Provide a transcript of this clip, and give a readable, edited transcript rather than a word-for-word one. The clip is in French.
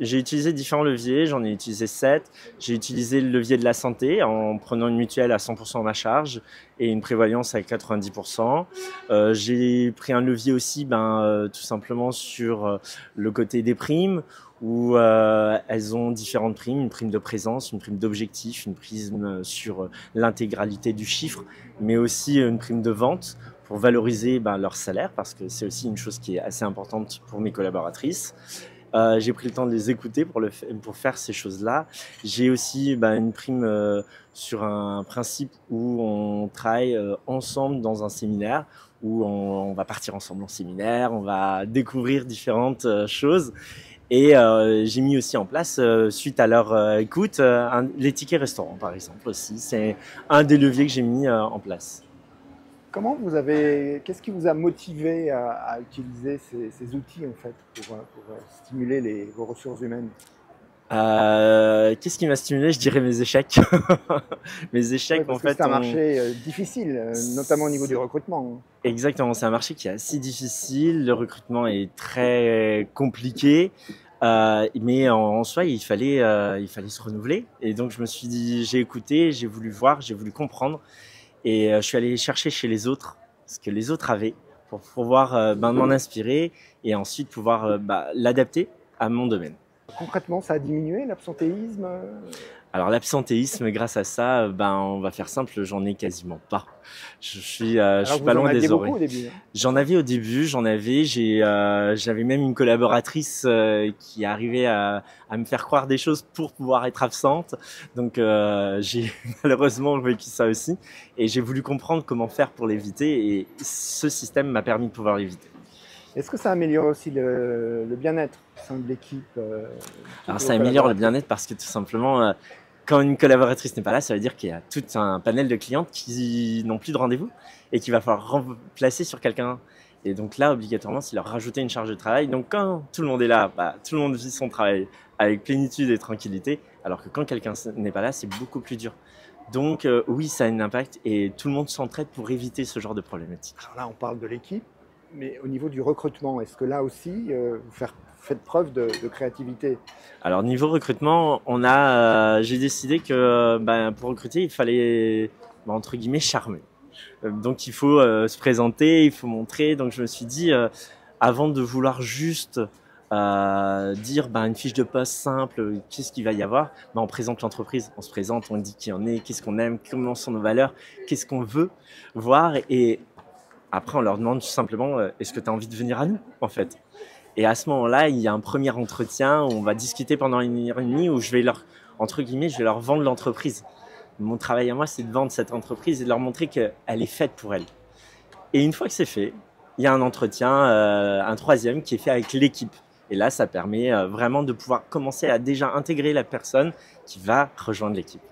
J'ai utilisé différents leviers, j'en ai utilisé 7. J'ai utilisé le levier de la santé en prenant une mutuelle à 100% à ma charge et une prévoyance à 90%. J'ai pris un levier aussi tout simplement sur le côté des primes où elles ont différentes primes, une prime de présence, une prime d'objectif, une prime sur l'intégralité du chiffre, mais aussi une prime de vente pour valoriser leur salaire parce que c'est aussi une chose qui est assez importante pour mes collaboratrices. J'ai pris le temps de les écouter pour faire ces choses-là. J'ai aussi une prime sur un principe où on travaille ensemble dans un séminaire, où on va partir ensemble en séminaire, on va découvrir différentes choses. Et j'ai mis aussi en place, suite à leur écoute, les tickets restaurants par exemple aussi. C'est un des leviers que j'ai mis en place. Qu'est-ce qui vous a motivé à utiliser ces outils en fait pour stimuler vos ressources humaines? Qu'est-ce qui m'a stimulé? Je dirais mes échecs. Mes Oui, échecs, en parce que c'est fait, un marché difficile, notamment au niveau du c'est- recrutement. exactement, c'est un marché qui est assez difficile. Le recrutement est très compliqué. Mais en soi, il fallait se renouveler. Et donc, je me suis dit, j'ai écouté, j'ai voulu voir, j'ai voulu comprendre. Et je suis allé chercher chez les autres ce que les autres avaient pour pouvoir m'en inspirer et ensuite pouvoir l'adapter à mon domaine. Concrètement, ça a diminué l'absentéisme? Alors l'absentéisme, grâce à ça, on va faire simple, j'en ai quasiment pas. Je Alors suis que pas vous en loin aviez des beaucoup oreilles. au début, hein. J'en avais au début, j'avais même une collaboratrice qui arrivait à me faire croire des choses pour pouvoir être absente. Donc j'ai malheureusement vécu ça aussi et j'ai voulu comprendre comment faire pour l'éviter et ce système m'a permis de pouvoir l'éviter. Est-ce que ça améliore aussi le bien-être au sein de l'équipe, Alors toutes vos ça améliore le collaboratrices? bien-être parce que tout simplement, quand une collaboratrice n'est pas là, ça veut dire qu'il y a tout un panel de clientes qui n'ont plus de rendez-vous et qu'il va falloir remplacer sur quelqu'un. Et donc là, obligatoirement, c'est leur rajouter une charge de travail. Donc quand tout le monde est là, tout le monde vit son travail avec plénitude et tranquillité, alors que quand quelqu'un n'est pas là, c'est beaucoup plus dur. Donc oui, ça a un impact et tout le monde s'entraide pour éviter ce genre de problématique. Alors là, on parle de l'équipe, mais au niveau du recrutement, est-ce que là aussi, faites preuve de créativité? Alors niveau recrutement, j'ai décidé que pour recruter, il fallait entre guillemets charmer. Donc il faut se présenter, il faut montrer. Donc je me suis dit, avant de vouloir juste dire une fiche de poste simple, qu'est-ce qu'il va y avoir, on présente l'entreprise, on se présente, on dit qui on est, qu'est-ce qu'on aime, comment sont nos valeurs, qu'est-ce qu'on veut voir. Et après on leur demande tout simplement, est-ce que tu as envie de venir à nous en fait. Et à ce moment-là, il y a un premier entretien où on va discuter pendant 1 heure et demie où entre guillemets, je vais leur vendre l'entreprise. Mon travail à moi, c'est de vendre cette entreprise et de leur montrer qu'elle est faite pour elle. Et une fois que c'est fait, il y a un entretien, un troisième qui est fait avec l'équipe. Et là, ça permet vraiment de pouvoir commencer à déjà intégrer la personne qui va rejoindre l'équipe.